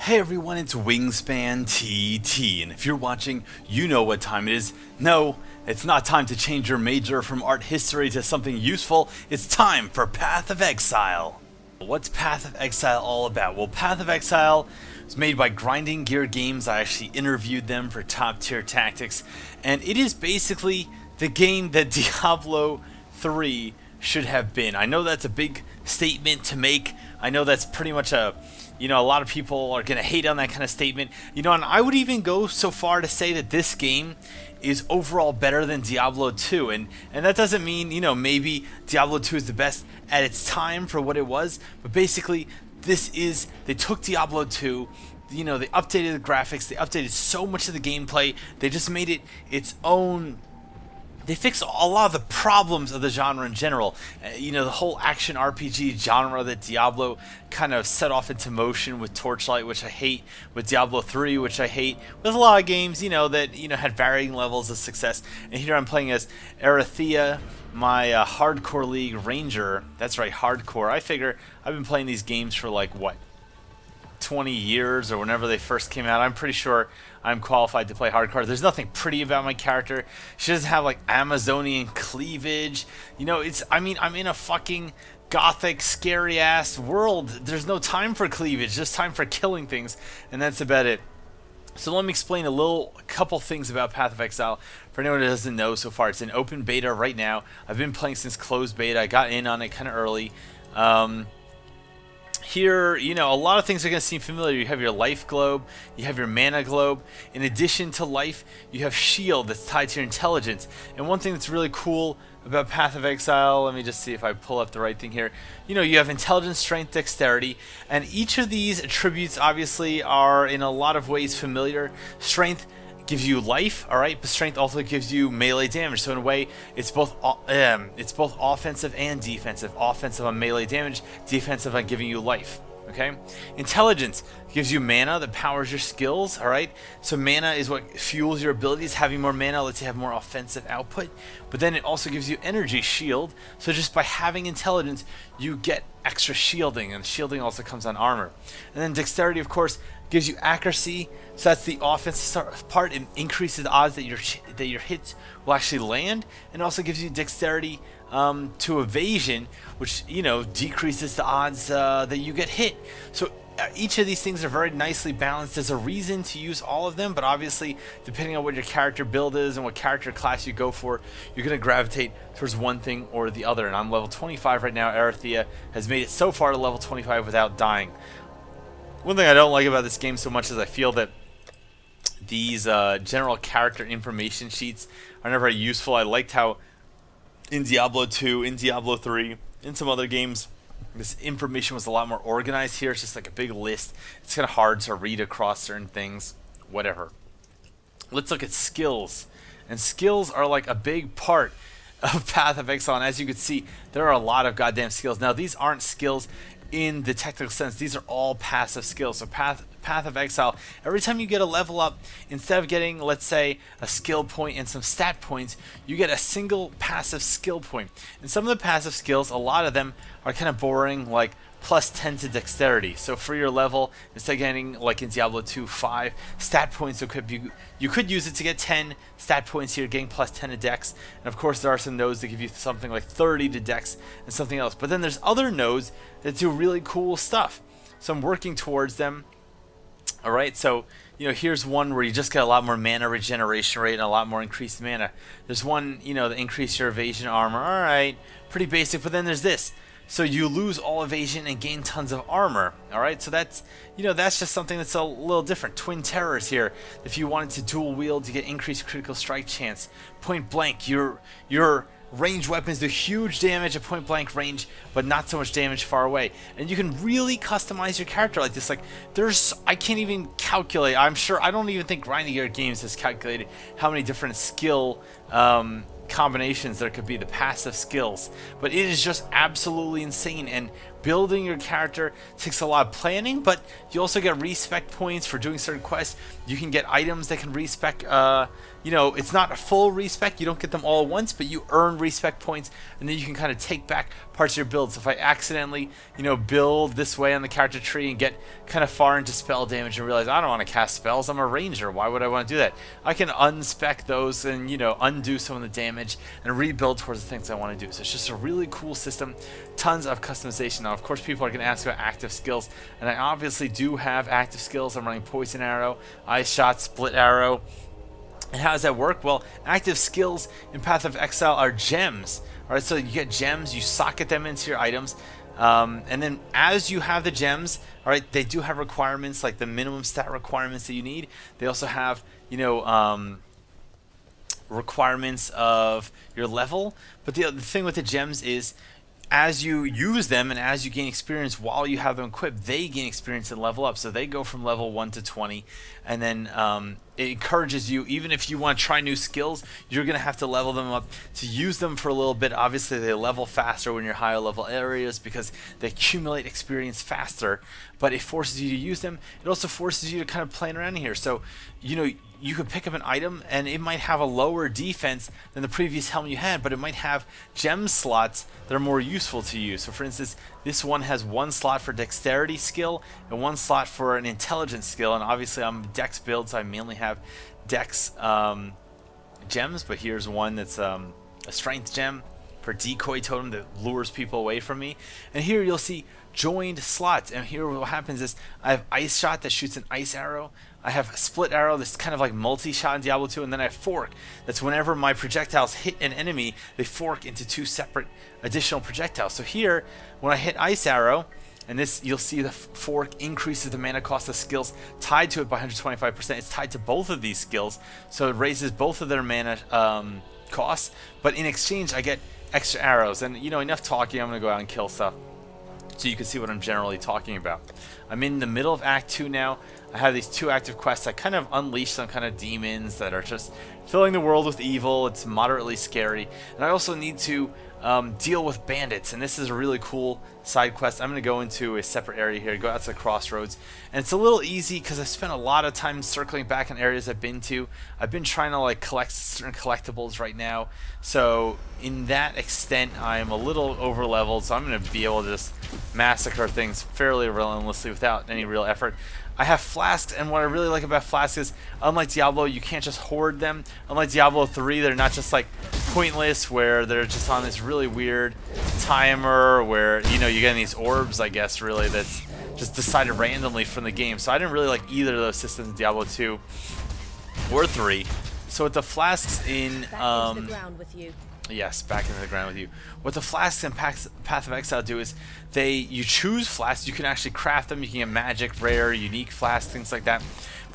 Hey everyone, it's Wingspan TT, and if you're watching, you know what time it is. No, it's not time to change your major from art history to something useful. It's time for Path of Exile. What's Path of Exile all about? Well, Path of Exile was made by Grinding Gear Games. I actually interviewed them for Top Tier Tactics, and it is basically the game that Diablo 3 should have been. I know that's a big statement to make. I know that's pretty much a lot of people are going to hate on that kind of statement. And I would even go so far to say that this game is overall better than Diablo 2. And that doesn't mean, maybe Diablo 2 is the best at its time for what it was. But basically, they took Diablo 2, they updated the graphics, they updated so much of the gameplay, they just made it its own. They fixed a lot of the problems of the genre in general. The whole action RPG genre that Diablo kind of set off into motion with Torchlight, which I hate, with Diablo 3, which I hate, with a lot of games, that, had varying levels of success. And here I'm playing as Arathea, my Hardcore League Ranger. That's right, Hardcore. I figure I've been playing these games for 20 years or whenever they first came out. I'm pretty sure I'm qualified to play hardcore. There's nothing pretty about my character. She doesn't have Amazonian cleavage. I'm in a fucking gothic, scary ass world. There's no time for cleavage, just time for killing things, and that's about it. So let me explain a couple things about Path of Exile. For anyone who doesn't know, so far it's in open beta right now. I've been playing since closed beta. I got in on it kind of early. Here, a lot of things are going to seem familiar. You have your life globe, you have your mana globe. In addition to life, you have shield that's tied to your intelligence. And one thing that's really cool about Path of Exile, let me just see if I pull up the right thing here. You have intelligence, strength, dexterity, and each of these attributes obviously are in a lot of ways familiar. Strength gives you life, all right, but strength also gives you melee damage. So in a way, it's both offensive and defensive. Offensive on melee damage, defensive on giving you life. Okay, intelligence gives you mana that powers your skills. All right, so mana is what fuels your abilities. Having more mana lets you have more offensive output, but then it also gives you energy shield. So just by having intelligence, you get extra shielding, and shielding also comes on armor. And then dexterity, of course, gives you accuracy. So that's the offensive part. It increases the odds that your hits will actually land, and also gives you dexterity to evasion, which decreases the odds that you get hit. So each of these things are very nicely balanced. There's a reason to use all of them, but obviously depending on what your character build is and what character class you go for, you're going to gravitate towards one thing or the other. And I'm level 25 right now. Arathea has made it so far to level 25 without dying. One thing I don't like about this game so much is I feel that these general character information sheets are never very useful. I liked how in Diablo 2, in Diablo 3, in some other games, this information was a lot more organized. Here it's just like a big list. It's kind of hard to read across certain things. Whatever. Let's look at skills. And skills are like a big part of Path of Exile. And as you can see, there are a lot of goddamn skills. Now these aren't skills in the technical sense. These are all passive skills. So Path of Exile, every time you get a level up, instead of getting, let's say, a skill point and some stat points, you get a single passive skill point. And some of the passive skills, a lot of them are kind of boring, like plus 10 to dexterity. So for your level, instead of getting, like in Diablo 2, 5 stat points, you could use it to get 10 stat points here, getting plus 10 to dex. And of course there are some nodes that give you something like 30 to dex and something else. But then there's other nodes that do really cool stuff. So I'm working towards them. Alright, so here's one where you just get a lot more mana regeneration rate and a lot more increased mana. There's one, that increase your evasion armor. Alright, pretty basic, but then there's this. So you lose all evasion and gain tons of armor. Alright, so that's that's just something that's a little different. Twin Terrors here. If you wanted to dual wield, you get increased critical strike chance. Point blank, your ranged weapons do huge damage at point blank range, but not so much damage far away. And you can really customize your character like this. I can't even calculate. I don't even think Grinding Gear Games has calculated how many different skill combinations there could be, the passive skills. But it is just absolutely insane, and building your character takes a lot of planning, but you also get respec points for doing certain quests. You can get items that can respec you know, it's not a full respec. You don't get them all at once, but you earn respec points, and then you can kind of take back parts of your build. So if I accidentally, you know, build this way on the character tree and get kind of far into spell damage and realize I don't want to cast spells, I'm a ranger, why would I want to do that? I can unspec those and, you know, undo some of the damage and rebuild towards the things I want to do. So it's just a really cool system, tons of customization. Now, of course, people are going to ask about active skills, and I obviously do have active skills. I'm running Poison Arrow, Ice Shot, Split Arrow. And how does that work? Well, active skills in Path of Exile are gems. Alright, so you get gems, you socket them into your items, and then as you have the gems, alright, they do have requirements, like the minimum stat requirements that you need. They also have, you know, requirements of your level. But the thing with the gems is, as you use them and as you gain experience while you have them equipped, they gain experience and level up. So they go from level 1 to 20, and then it encourages you, even if you want to try new skills, you're going to have to level them up to use them for a little bit. Obviously, they level faster when you're higher level areas because they accumulate experience faster, but it forces you to use them. It also forces you to kind of play around here. So, you know, you could pick up an item and it might have a lower defense than the previous helmet you had, but it might have gem slots that are more useful to you. So for instance, this one has one slot for dexterity skill and one slot for an intelligence skill, and obviously I'm dex build, so I mainly have dex gems, but here's one that's a strength gem for decoy totem that lures people away from me. And here you'll see joined slots, and here what happens is I have Ice Shot that shoots an ice arrow, I have a Split Arrow that's kind of like multi-shot in Diablo 2, and then I have Fork. That's whenever my projectiles hit an enemy, they fork into two separate additional projectiles. So here, when I hit Ice Arrow, and this, you'll see the Fork increases the mana cost of skills tied to it by 125%. It's tied to both of these skills, so it raises both of their mana costs, but in exchange I get extra arrows. And, you know, enough talking, I'm going to go out and kill stuff so you can see what I'm generally talking about. I'm in the middle of Act 2 now. I have these two active quests. I kind of unleash some kind of demons that are just filling the world with evil. It's moderately scary. And I also need to deal with bandits, and this is a really cool side quest. I'm going to go into a separate area here, go out to the crossroads, and it's a little easy because I spent a lot of time circling back in areas I've been to. I've been trying to like collect certain collectibles right now, so in that extent I'm a little over leveled, so I'm going to be able to just massacre things fairly relentlessly without any real effort. I have flasks, and what I really like about flasks is, unlike Diablo, you can't just hoard them. Unlike Diablo 3, they're not just like pointless, where they're just on this really weird timer where, you know, you're getting these orbs, I guess, really, that's just decided randomly from the game. So I didn't really like either of those systems in Diablo 2 or 3. So with the flasks in yes, back into the ground with you. What the flasks in Path of Exile do is you choose flasks. You can actually craft them. You can get magic, rare, unique flasks, things like that.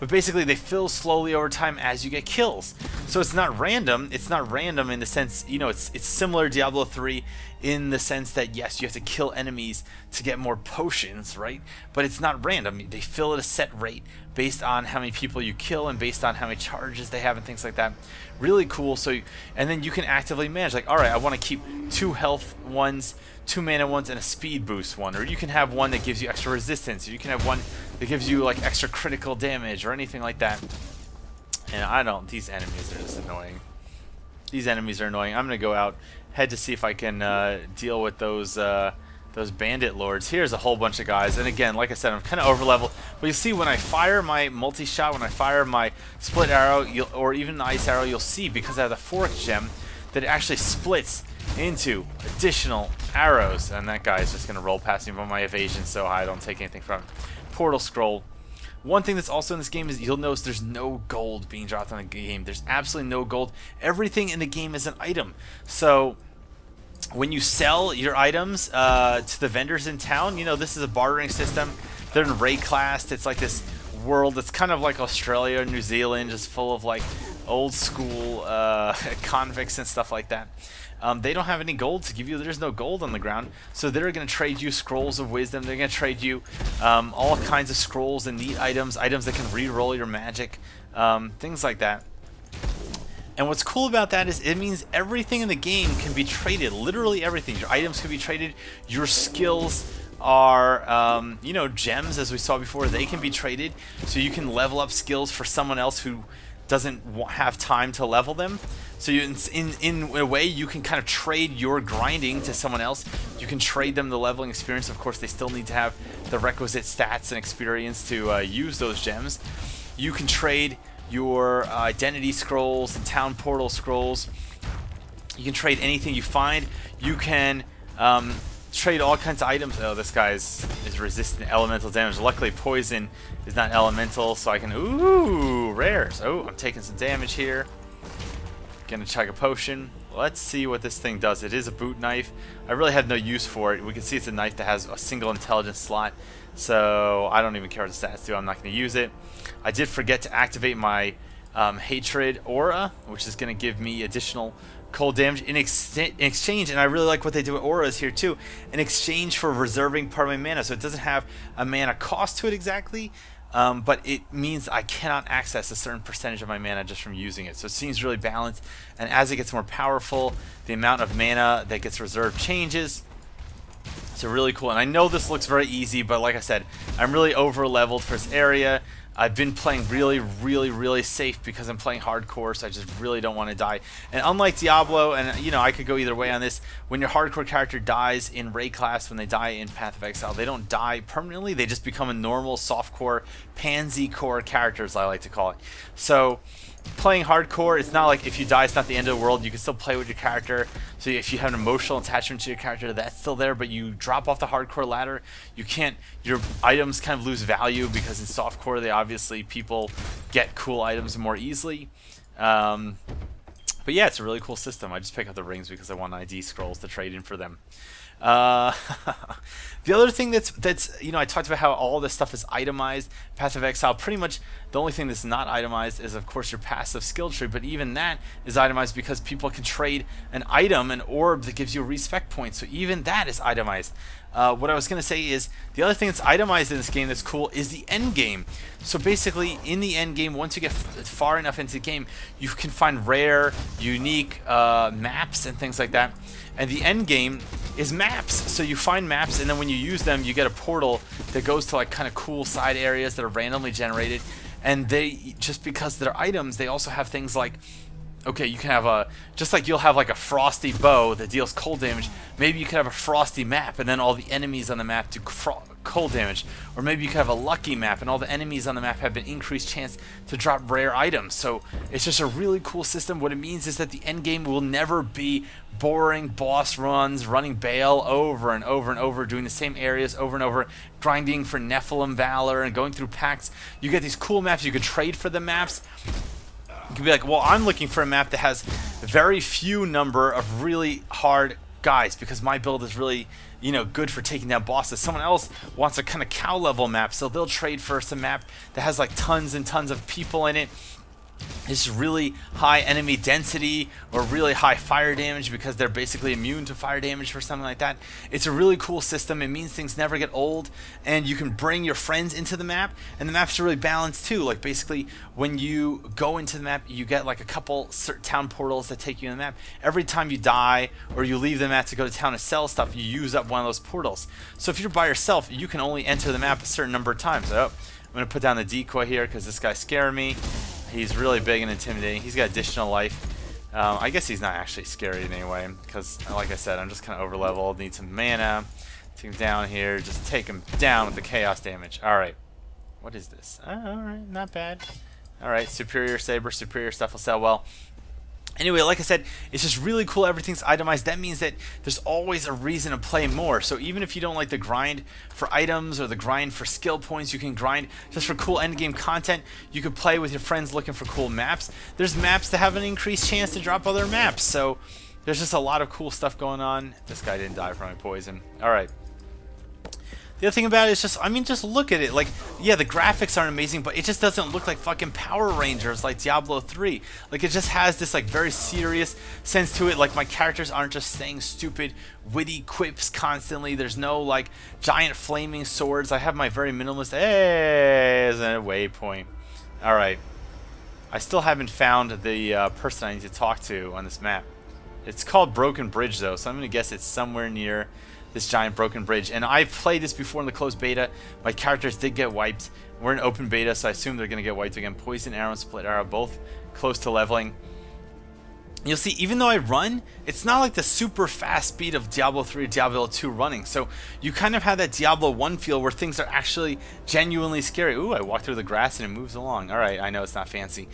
But basically they fill slowly over time as you get kills. So it's not random. It's not random in the sense, you know, it's similar to Diablo 3 in the sense that, yes, you have to kill enemies to get more potions, right? But it's not random. They fill at a set rate based on how many people you kill and based on how many charges they have and things like that. Really cool. So, and then you can actively manage, like, all right, I want to keep 2 health ones, 2 mana ones, and a speed boost one. Or you can have one that gives you extra resistance. Or you can have one that gives you like extra critical damage or anything like that. And I don't, these enemies are just annoying. These enemies are annoying. I'm going to go out, head to see if I can deal with those bandit lords. Here's a whole bunch of guys, and again, like I said, I'm kind of over leveled, but you see when I fire my multi-shot, when I fire my split arrow, or even the ice arrow, you'll see, because I have the fork gem, that it actually splits into additional arrows, and that guy is just going to roll past me, but my evasion so high I don't take anything from it. Portal scroll. One thing that's also in this game is you'll notice there's no gold being dropped on the game. There's absolutely no gold. Everything in the game is an item. So when you sell your items to the vendors in town, you know, this is a bartering system. They're in Ray classed. It's like this world that's kind of like Australia, New Zealand, just full of like old school convicts and stuff like that. They don't have any gold to give you. There's no gold on the ground, so they're going to trade you scrolls of wisdom. They're going to trade you all kinds of scrolls and neat items, items that can re-roll your magic, things like that. And what's cool about that is it means everything in the game can be traded. Literally everything. Your items can be traded. Your skills are, you know, gems, as we saw before. They can be traded, so you can level up skills for someone else who doesn't have time to level them. So you, in a way, you can kind of trade your grinding to someone else. You can trade them the leveling experience. Of course, they still need to have the requisite stats and experience to use those gems. You can trade your identity scrolls and town portal scrolls. You can trade anything you find. You can trade all kinds of items. Oh, this guy is resistant to elemental damage. Luckily, poison is not elemental, so I can... Ooh, rares. Oh, I'm taking some damage here. Gonna chug a potion. Let's see what this thing does. It is a boot knife. I really have no use for it. We can see it's a knife that has a single intelligence slot, so I don't even care what the stats do. I'm not going to use it. I did forget to activate my hatred aura, which is going to give me additional cold damage in exchange, and I really like what they do with auras here too, in exchange for reserving part of my mana. So it doesn't have a mana cost to it exactly, but it means I cannot access a certain percentage of my mana just from using it. So it seems really balanced, and as it gets more powerful, the amount of mana that gets reserved changes. So really cool, and I know this looks very easy, but like I said, I'm really over leveled for this area. I've been playing really safe because I'm playing hardcore, so I just really don't want to die. And unlike Diablo, and you know, I could go either way on this, when your hardcore character dies in raid class, when they die in Path of Exile, they don't die permanently, they just become a normal softcore, pansy core character, as I like to call it. So playing hardcore, it's not like if you die, it's not the end of the world. You can still play with your character. So if you have an emotional attachment to your character, that's still there, but you drop off the hardcore ladder, you can't, your items kind of lose value, because in softcore, they obviously, people get cool items more easily. But yeah, it's a really cool system. I just pick up the rings because I want ID scrolls to trade in for them. The other thing that's you know, I talked about how all this stuff is itemized. Path of Exile, pretty much the only thing that's not itemized is, of course, your passive skill tree, but even that is itemized because people can trade an item, an orb that gives you a respec point, so even that is itemized. What I was going to say is, the other thing that's itemized in this game that's cool is the end game. So basically, in the end game, once you get far enough into the game, you can find rare, unique maps and things like that. And the end game is maps. So you find maps, and then when you use them, you get a portal that goes to like kind of cool side areas that are randomly generated. And they, just because they're items, they also have things like, okay, you can have a, just like you'll have like a frosty bow that deals cold damage, maybe you could have a frosty map and then all the enemies on the map do cold damage. Or maybe you could have a lucky map and all the enemies on the map have an increased chance to drop rare items. So it's just a really cool system. What it means is that the end game will never be boring boss runs, running Bale over and over and over, doing the same areas over and over, grinding for Nephilim Valor and going through packs. You get these cool maps, you can trade for the maps. You can be like, well, I'm looking for a map that has very few number of really hard guys because my build is really, you know, good for taking down bosses. Someone else wants a kind of cow level map, so they'll trade for some map that has like tons and tons of people in it. It's really high enemy density or really high fire damage because they're basically immune to fire damage or something like that. It's a really cool system. It means things never get old, and you can bring your friends into the map, and the maps are really balanced too. Like basically when you go into the map, you get like a couple town portals that take you in the map. Every time you die or you leave the map to go to town to sell stuff, you use up one of those portals. So if you're by yourself, you can only enter the map a certain number of times. Oh, I'm going to put down the decoy here because this guy's scaring me. He's really big and intimidating. He's got additional life. I guess he's not actually scary in any way because, like I said, I'm just kind of over leveled. Need some mana. Take him down here. Just take him down with the chaos damage. Alright. What is this? Alright, not bad. Alright, superior saber, superior stuff will sell well. Anyway, like I said, it's just really cool. Everything's itemized. That means that there's always a reason to play more. So even if you don't like the grind for items or the grind for skill points, you can grind just for cool endgame content. You could play with your friends looking for cool maps. There's maps that have an increased chance to drop other maps. So there's just a lot of cool stuff going on. This guy didn't die from my poison. Alright. The other thing about it is just, I mean, just look at it. Like, yeah, the graphics aren't amazing, but it just doesn't look like fucking Power Rangers like Diablo 3. Like, it just has this, like, very serious sense to it. Like, my characters aren't just saying stupid, witty quips constantly. There's no, like, giant flaming swords. I have my very minimalist, hey, as a waypoint. Alright. I still haven't found the person I need to talk to on this map. It's called Broken Bridge, though, so I'm going to guess it's somewhere near this giant broken bridge. And I've played this before in the closed beta. My characters did get wiped. We're in open beta, so I assume they're going to get wiped again. Poison arrow and split arrow, both close to leveling. You'll see, even though I run, it's not like the super fast speed of Diablo 3 or Diablo 2 running. So you kind of have that Diablo 1 feel where things are actually genuinely scary. Ooh, I walk through the grass and it moves along. Alright, I know it's not fancy.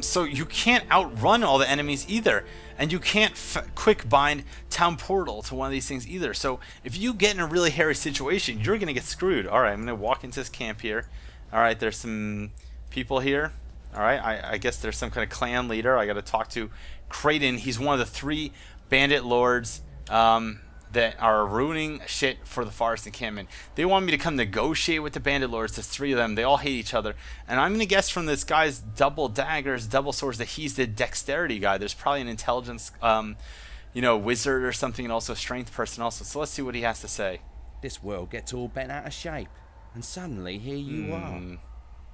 So you can't outrun all the enemies either. And you can't quick bind Town Portal to one of these things either. So if you get in a really hairy situation, you're going to get screwed. Alright, I'm going to walk into this camp here. Alright, there's some people here. Alright, I guess there's some kind of clan leader. I got to talk to Kraden. He's one of the 3 bandit lords that are ruining shit for the forest encampment. They want me to come negotiate with the bandit lords. There's 3 of them. They all hate each other. And I'm going to guess from this guy's double daggers, double swords, that he's the dexterity guy. There's probably an intelligence, you know, wizard or something, and also a strength person also. So let's see what he has to say. This world gets all bent out of shape. And suddenly, here you are.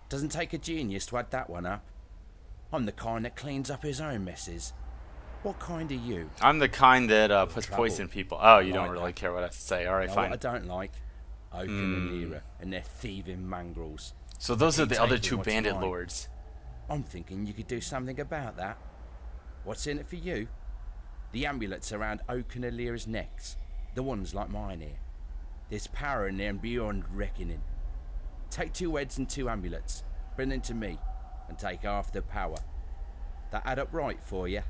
Doesn't take a genius to add that one up. I'm the kind that cleans up his own messes. What kind are you? I'm the kind that puts poison in people. Oh, you don't really care what I have to say. Alright, fine. What I don't like, Oaken and Lyra and their thieving mongrels. So those are the other 2 bandit lords. I'm thinking you could do something about that. What's in it for you? The amulets around Oaken and Lyra's necks. The ones like mine here. There's power in them beyond reckoning. Take 2 heads and 2 amulets. Bring them to me. And take half the power. That add up right for you?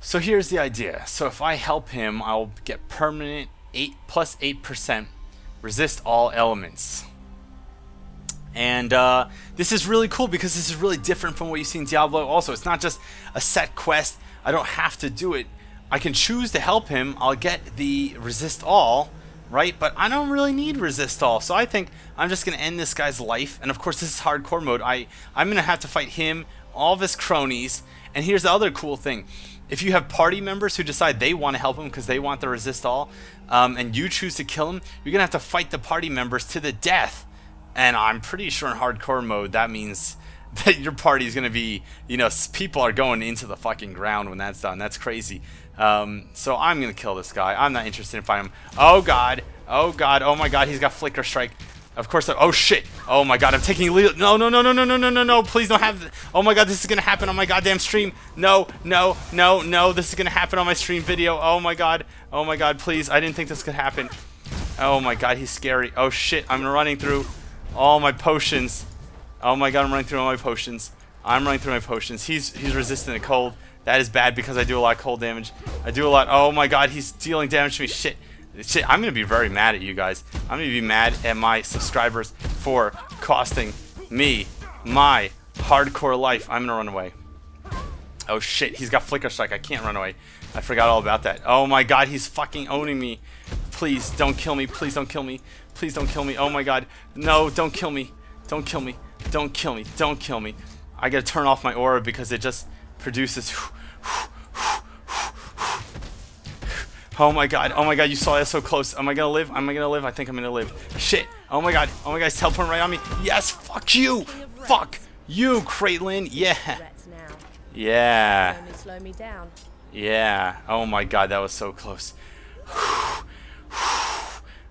So here's the idea. So if I help him, I'll get permanent 8% resist all elements. And this is really cool because this is really different from what you see in Diablo. Also, it's not just a set quest. I don't have to do it. I can choose to help him. I'll get the resist all, right? But I don't really need resist all. So I think I'm just going to end this guy's life. And of course, this is hardcore mode. I'm going to have to fight him, all of his cronies. And here's the other cool thing. If you have party members who decide they want to help him because they want the resist all, and you choose to kill him, you're going to have to fight the party members to the death. And I'm pretty sure in hardcore mode, that means that your party is going to be, you know, people are going into the fucking ground when that's done. That's crazy. So I'm going to kill this guy. I'm not interested in fighting him. Oh, God. Oh, God. Oh, my God. He's got Flicker Strike. Of course. Oh, shit. Oh, my God. I'm taking lead. No, no, no, no, no, no, no, no, no. Please don't have... Oh, my God. This is going to happen on my goddamn stream. No, no, no, no. This is going to happen on my stream video. Oh, my God. Oh, my God. Please. I didn't think this could happen. Oh, my God. He's scary. Oh, shit. I'm running through all my potions. Oh, my God. I'm running through all my potions. I'm running through my potions. He's resistant to cold. That is bad because I do a lot of cold damage. I do a lot... Oh, my God. He's dealing damage to me. Shit. Shit, I'm going to be very mad at you guys. I'm going to be mad at my subscribers for costing me my hardcore life. I'm going to run away. Oh shit, he's got Flicker Strike. I can't run away. I forgot all about that. Oh my God, he's fucking owning me. Please don't kill me. Please don't kill me. Please don't kill me. Oh my God. No, don't kill me. Don't kill me. Don't kill me. Don't kill me. I got to turn off my aura because it just produces... Oh my God, you saw that so close. Am I gonna live? Am I gonna live? I think I'm gonna live. Shit. Oh my God, he's teleporting right on me. Yes, fuck you. Fuck you, Caitlin. Yeah. Yeah. Yeah. Oh my God, that was so close.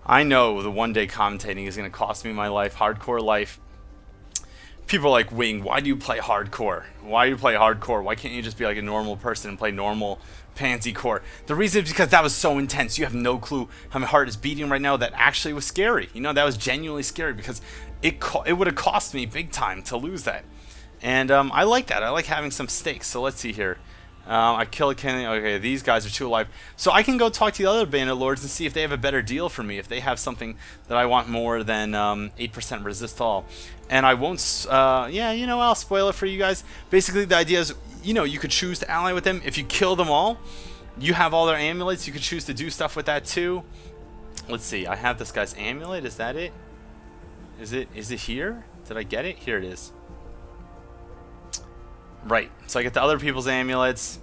I know the one day commentating is gonna cost me my life, hardcore life. People are like, Wing, why do you play hardcore? Why do you play hardcore? Why can't you just be like a normal person and play normal pansy core? The reason is because that was so intense. You have no clue how my heart is beating right now. That actually was scary. You know, that was genuinely scary because it would have cost me big time to lose that. And I like that. I like having some stakes. So let's see here. I kill a Kenny. Okay, these guys are 2 alive. So I can go talk to the other bandit lords and see if they have a better deal for me. If they have something that I want more than 8% resist all. And I won't, yeah, you know, I'll spoil it for you guys. Basically, the idea is, you know, you could choose to ally with them. If you kill them all, you have all their amulets. You could choose to do stuff with that too. Let's see. I have this guy's amulet. Is that it? Is it here? Did I get it? Here it is. Right. So I get the other people's amulets.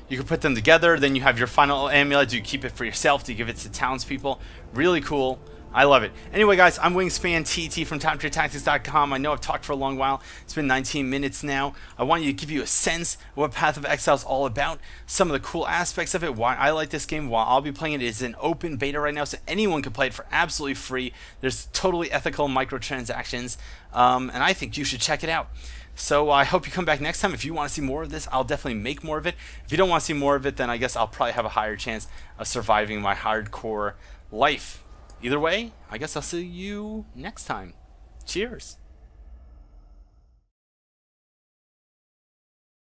You can put them together. Then you have your final amulet. Do you keep it for yourself? Do you give it to townspeople? Really cool. I love it. Anyway, guys, I'm Wingspan TT from TopTierTactics.com. I know I've talked for a long while. It's been 19 minutes now. I wanted to give you a sense of what Path of Exile is all about, some of the cool aspects of it, why I like this game, why I'll be playing it. It's an open beta right now, so anyone can play it for absolutely free. There's totally ethical microtransactions, and I think you should check it out. So I hope you come back next time. If you want to see more of this, I'll definitely make more of it. If you don't want to see more of it, then I guess I'll probably have a higher chance of surviving my hardcore life. Either way, I guess I'll see you next time. Cheers.